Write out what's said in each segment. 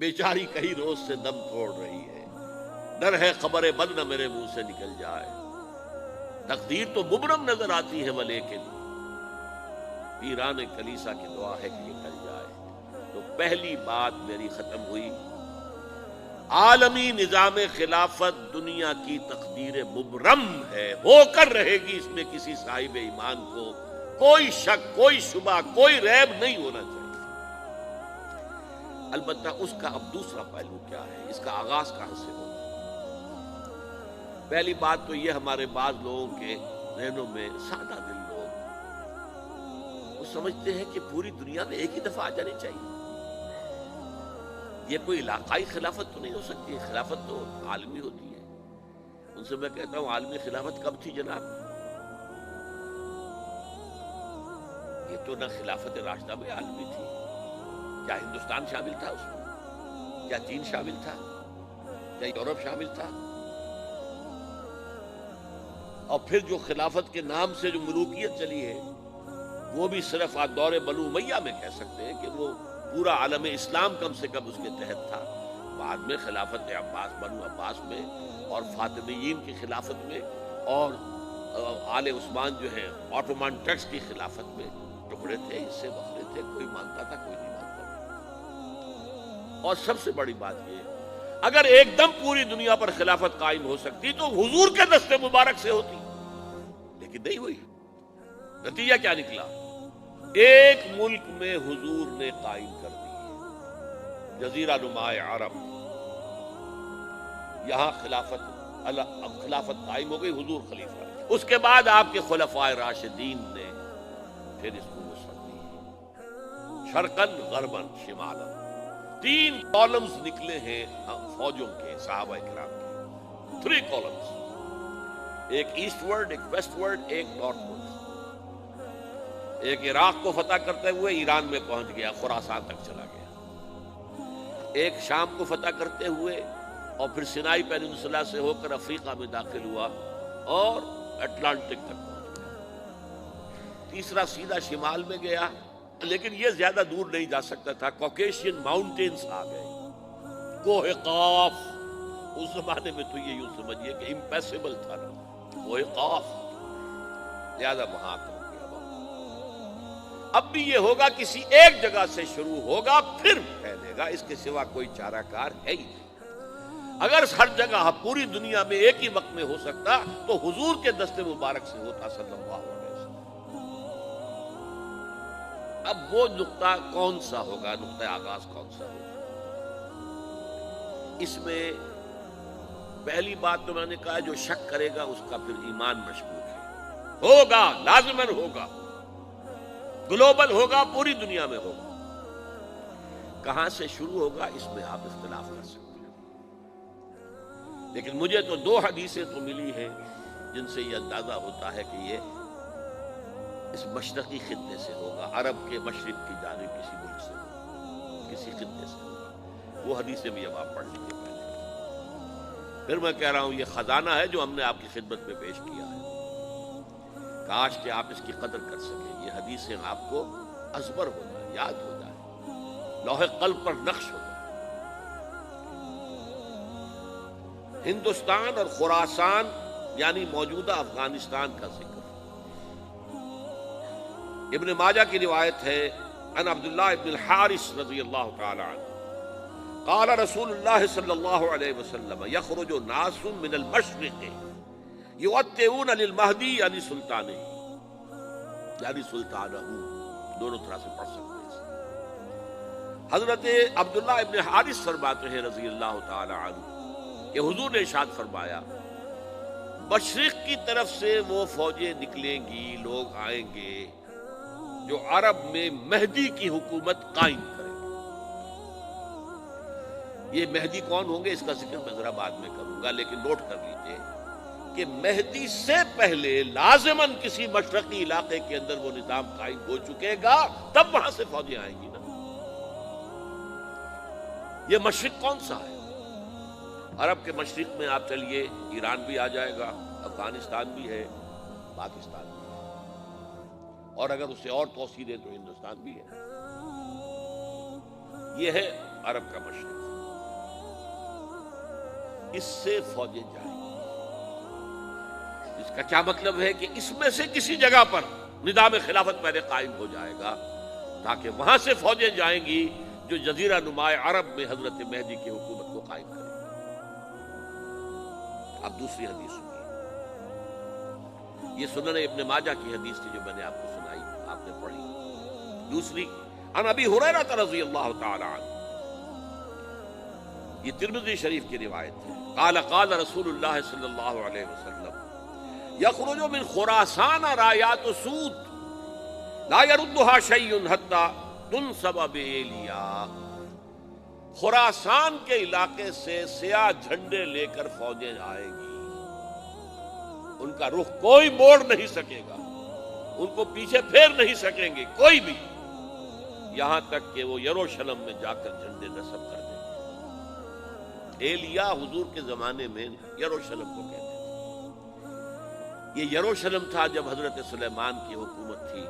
بیچاری کئی روز سے دم توڑ رہی ہے، ڈر ہے خبر بد نہ میرے منہ سے نکل جائے، تقدیر تو مبرم نظر آتی ہے ولیکن پیران کلیسا کی دعا ہے کہ یہ ٹل جائے۔ تو پہلی بات میری ختم ہوئی، عالمی نظام خلافت دنیا کی تقدیر مبرم ہے، ہو کر رہے گی، اس میں کسی صاحب ایمان کو کوئی شک، کوئی شبہ، کوئی ریب نہیں ہونا چاہیے۔ البتہ اس کا اب دوسرا پہلو کیا ہے، اس کا آغاز کہاں سے ہوگا؟ پہلی بات تو یہ، ہمارے بعض لوگوں کے ذہنوں میں، سادہ دل لوگ، وہ سمجھتے ہیں کہ پوری دنیا میں ایک ہی دفعہ آ جانی چاہیے۔ یہ کوئی علاقائی خلافت تو نہیں ہو سکتی، خلافت تو عالمی ہوتی ہے۔ ان سے میں کہتا ہوں، عالمی خلافت کب تھی جناب؟ یہ تو نہ خلافت راشدہ میں عالمی تھی، کیا ہندوستان شامل تھا اس میں؟ کیا چین شامل تھا؟ کیا یورپ شامل تھا؟ اور پھر جو خلافت کے نام سے جو ملوکیت چلی ہے، وہ بھی صرف دور بنو امیہ میں کہہ سکتے ہیں کہ وہ پورا عالم اسلام کم سے کم اس کے تحت تھا۔ بعد میں خلافت عباس، بنو عباس میں، اور فاطمیین کی خلافت میں، اور آل عثمان جو ہے آٹومان ٹرکس کی خلافت میں ٹکڑے تھے، حصے بکھرے تھے، کوئی مانتا تھا، کوئی نہیں مانتا تھا۔ اور سب سے بڑی بات یہ، اگر ایک دم پوری دنیا پر خلافت قائم ہو سکتی تو حضور کے دست مبارک سے ہوتی، لیکن نہیں ہوئی۔ نتیجہ کیا نکلا؟ ایک ملک میں حضور نے قائم کر دی، جزیرہ نما عرب، یہاں خلافت قائم ہو گئی، حضور خلیفہ۔ اس کے بعد آپ کے خلفائے راشدین نے پھر اس کو وسعت دی، شرقاً غرباً شمالاً۔ 3 کالمز نکلے ہیں فوجوں کے، صحابہ کرام کے، 3 کالمز، ایک ایسٹ ورڈ، ایک ویسٹ ورڈ، ایک نارتھ ورڈ۔ ایک عراق کو فتح کرتے ہوئے ایران میں پہنچ گیا، خراسان تک چلا گیا۔ ایک شام کو فتح کرتے ہوئے اور پھر سینائی پیننسولا سے ہو کر افریقہ میں داخل ہوا اور اٹلانٹک تک پہنچ گیا۔ تیسرا سیدھا شمال میں گیا، لیکن یہ زیادہ دور نہیں جا سکتا تھا، کوکیشین ماؤنٹینز آ گئے، کوہ قاف۔ اس زمانے میں تو یہ یوں سمجھیے کہ امپیسیبل تھا نا، کوہ قاف، لہذا وہاں تک۔ اب بھی یہ ہوگا، کسی ایک جگہ سے شروع ہوگا پھر پھیلے گا، اس کے سوا کوئی چارہ کار ہے ہی نہیں۔ اگر ہر جگہ پوری دنیا میں ایک ہی وقت میں ہو سکتا تو حضور کے دست مبارک سے ہوتا صلی اللہ علیہ وسلم۔ اب وہ نقطہ کون سا ہوگا، نقطہ آغاز کون سا ہوگا؟ اس میں پہلی بات تو میں نے کہا، جو شک کرے گا اس کا پھر ایمان مشکوک ہے۔ ہوگا، لازماً ہوگا، گلوبل ہوگا، پوری دنیا میں ہوگا۔ کہاں سے شروع ہوگا اس میں آپ اختلاف کر سکتے ہیں، لیکن مجھے تو 2 حدیثیں تو ملی ہیں جن سے یہ اندازہ ہوتا ہے کہ یہ اس مشرقی خطے سے ہوگا، عرب کے مشرق کی جانب کسی ملک سے ہوگا، کسی خطے سے ہوگا۔ وہ حدیثیں بھی اب آپ پڑھ لیجیے پہلے۔ پھر میں کہہ رہا ہوں، یہ خزانہ ہے جو ہم نے آپ کی خدمت میں پیش کیا ہے، کاش کہ آپ اس کی قدر کر سکیں، یہ حدیثیں آپ کو ازبر ہو جائیں، یاد ہو جائیں، لوح قلب پر نقش ہو جائیں۔ ہندوستان اور خراسان یعنی موجودہ افغانستان کا ذکر ابن ماجہ کی روایت ہے، عن عبداللہ ابن الحارث رضی اللہ تعالی عنہ قال رسول اللہ صلی اللہ علیہ وسلم یخرج ناس من المشرق یوطئون للمہدی یعنی سلطانہ، یعنی سلطانہ، دونوں طرح سے پڑھ سکتے ہیں۔ حضرت عبداللہ ابن حارث فرماتے ہیں رضی اللہ تعالی عنہ کہ حضور نے ارشاد فرمایا، مشرق کی طرف سے وہ فوجیں نکلیں گی، لوگ آئیں گے جو عرب میں مہدی کی حکومت قائم کریں گے۔ یہ مہدی کون ہوں گے اس کا ذکر میں ذرا بعد میں کروں گا، لیکن نوٹ کر لیجیے کہ مہدی سے پہلے لازماً کسی مشرقی علاقے کے اندر وہ نظام قائم ہو چکے گا، تب وہاں سے فوجیں آئیں گی نا۔ یہ مشرق کون سا ہے؟ عرب کے مشرق میں آپ چلیے، ایران بھی آ جائے گا، افغانستان بھی ہے، پاکستان بھی ہے، اور اگر اسے اور توسیع دیں تو ہندوستان بھی ہے۔ یہ ہے عرب کا مشرق، اس سے فوجیں جائیں گی۔ اس کا کیا مطلب ہے کہ اس میں سے کسی جگہ پر نظام خلافت پہلے قائم ہو جائے گا، تاکہ وہاں سے فوجیں جائیں گی جو جزیرہ نما عرب میں حضرت مہدی کی حکومت کو قائم کرے گی۔ اب دوسری حدیث سنیے، یہ سنن ابن ماجہ کی حدیث تھی جو میں نے آپ کو سنائی، آپ نے پڑھی۔ دوسری، عن ابی ہریرہ رضی اللہ تعالی عنہ، یہ ترمذی شریف کی روایت ہے، قال قال رسول اللہ صلی اللہ علیہ وسلم یخرج من خراسان رایات سود لا يردها شیء حتی تنصب بإیلیا۔ خراسان کے علاقے سے سیاہ جھنڈے لے کر فوجیں آئیں گی، ان کا رخ کوئی موڑ نہیں سکے گا، ان کو پیچھے پھیر نہیں سکیں گے کوئی بھی، یہاں تک کہ وہ یروشلم میں جا کر جھنڈے نصب کر دیں گے۔ ایلیا حضور کے زمانے میں یروشلم کو کہتے تھے۔ یہ یروشلم تھا جب حضرت سلیمان کی حکومت تھی،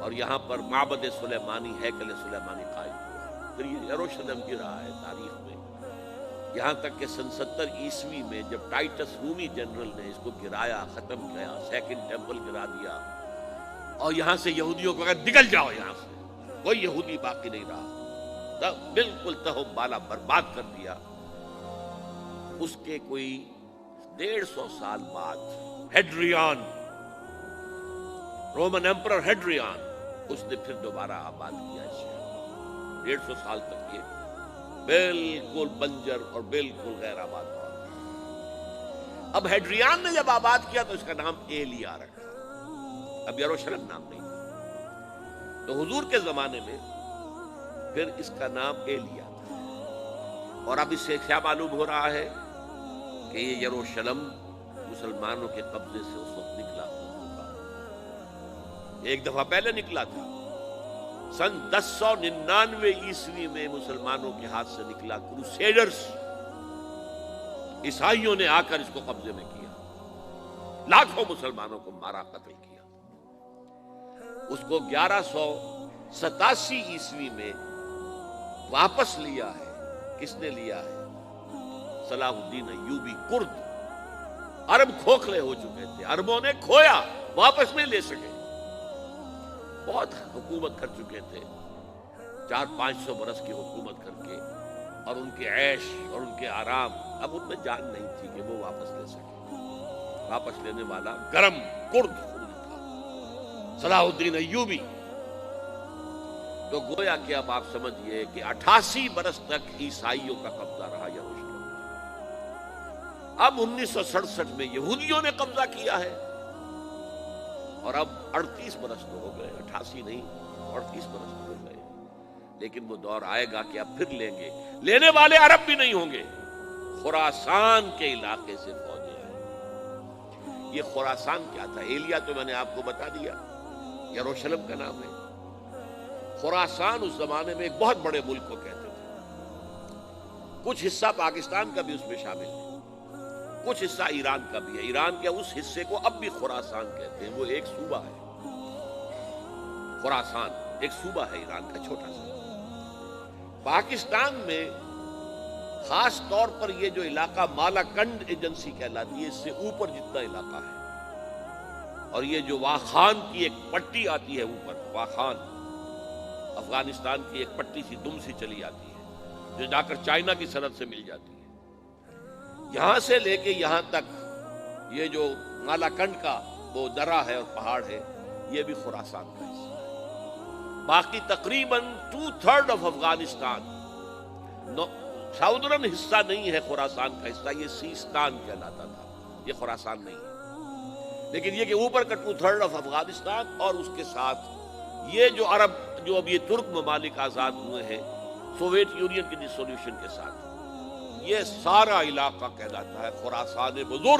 اور یہاں پر معبد سلیمانی، ہیکل سلیمانی قائم ہوا۔ پھر یہ یروشلم گرا ہے تاریخ میں، یہاں تک کہ سن 70 عیسوی میں جب ٹائٹس رومی جنرل نے اس کو گرایا، ختم کیا، سیکنڈ ٹیمپل گرا دیا، اور یہاں سے یہودیوں کو کہا نکل جاؤ یہاں سے، کوئی یہودی باقی نہیں رہا، بالکل تہو بالا برباد کر دیا۔ اس کے کوئی 150 سال بعد ہیڈریان، رومن ایمپرر ہیڈریان، اس نے پھر دوبارہ آباد کیا اس شہر۔ 150 سال تک یہ بالکل بنجر اور بالکل غیر آباد رہا۔ اب ہیڈریان نے جب آباد کیا تو اس کا نام ایلیا رکھا، اب یروشلم نام نہیں تھا۔ تو حضور کے زمانے میں پھر اس کا نام ایلیا تھا، اور اب اس سے کیا معلوم ہو رہا ہے کہ یہ یروشلم مسلمانوں کے قبضے سے اس وقت نکلا ہوگا، ایک دفعہ پہلے نکلا تھا، سن 1099 عیسوی میں مسلمانوں کے ہاتھ سے نکلا، کروسیڈرز عیسائیوں نے آ کر اس کو قبضے میں کیا، لاکھوں مسلمانوں کو مارا، قتل کیا۔ اس کو 1187 عیسوی میں واپس لیا ہے۔ کس نے لیا ہے؟ صلاح الدین ایوبی کرد۔ عرب کھوکھلے ہو چکے تھے، عربوں نے کھویا، واپس نہیں لے سکے، بہت حکومت کر چکے تھے، 400-500 برس کی حکومت کر کے، اور ان کے عیش اور ان کے آرام، اب ان میں جان نہیں تھی کہ وہ واپس لے سکے۔ واپس لینے والا گرم کرد خون تھا، صلاح الدین ایوبی۔ تو گویا کہ اب آپ سمجھئے کہ 88 برس تک عیسائیوں کا قبضہ رہا یروشلم۔ اب 1967 میں یہودیوں نے قبضہ کیا ہے، اور اب 38 برس تو ہو گئے، 88 نہیں 38 برس تو ہو گئے، لیکن وہ دور آئے گا کہ اب پھر لیں گے۔ لینے والے عرب بھی نہیں ہوں گے، خراسان کے علاقے سے فوجیں آئیں۔ یہ خراسان کیا تھا؟ ایلیا تو میں نے آپ کو بتا دیا، یروشلم کا نام ہے۔ خراسان اس زمانے میں ایک بہت بڑے ملک کو کہتے تھے، کچھ حصہ پاکستان کا بھی اس میں شامل ہے، کچھ حصہ ایران کا بھی ہے۔ ایران کے اس حصے کو اب بھی خراسان کہتے ہیں، وہ ایک صوبہ ہے۔ خراسان ایک صوبہ ہے ایران کا، چھوٹا سا۔ پاکستان میں خاص طور پر یہ جو علاقہ مالاکنڈ ایجنسی کہلاتی ہے، اس سے اوپر جتنا علاقہ ہے، اور یہ جو واخان کی ایک پٹی آتی ہے اوپر، واخان افغانستان کی ایک پٹی سی دم سی چلی آتی ہے، جو جا کر چائنا کی سرحد سے مل جاتی ہے، یہاں سے لے کے یہاں تک یہ جو مالاکنڈ کا وہ درہ ہے اور پہاڑ ہے، یہ بھی خراسان کا حصہ ہے۔ باقی تقریباً 2/3 آف افغانستان ساؤدرن حصہ نہیں ہے خراسان کا حصہ، یہ سیستان کہلاتا تھا، یہ خراسان نہیں ہے۔ لیکن یہ کہ اوپر کا 2/3 آف افغانستان، اور اس کے ساتھ یہ جو عرب، جو اب یہ ترک ممالک آزاد ہوئے ہیں سوویت یونین کی ڈسولوشن کے ساتھ، یہ سارا علاقہ کہلاتا ہے خراسان بزرگ۔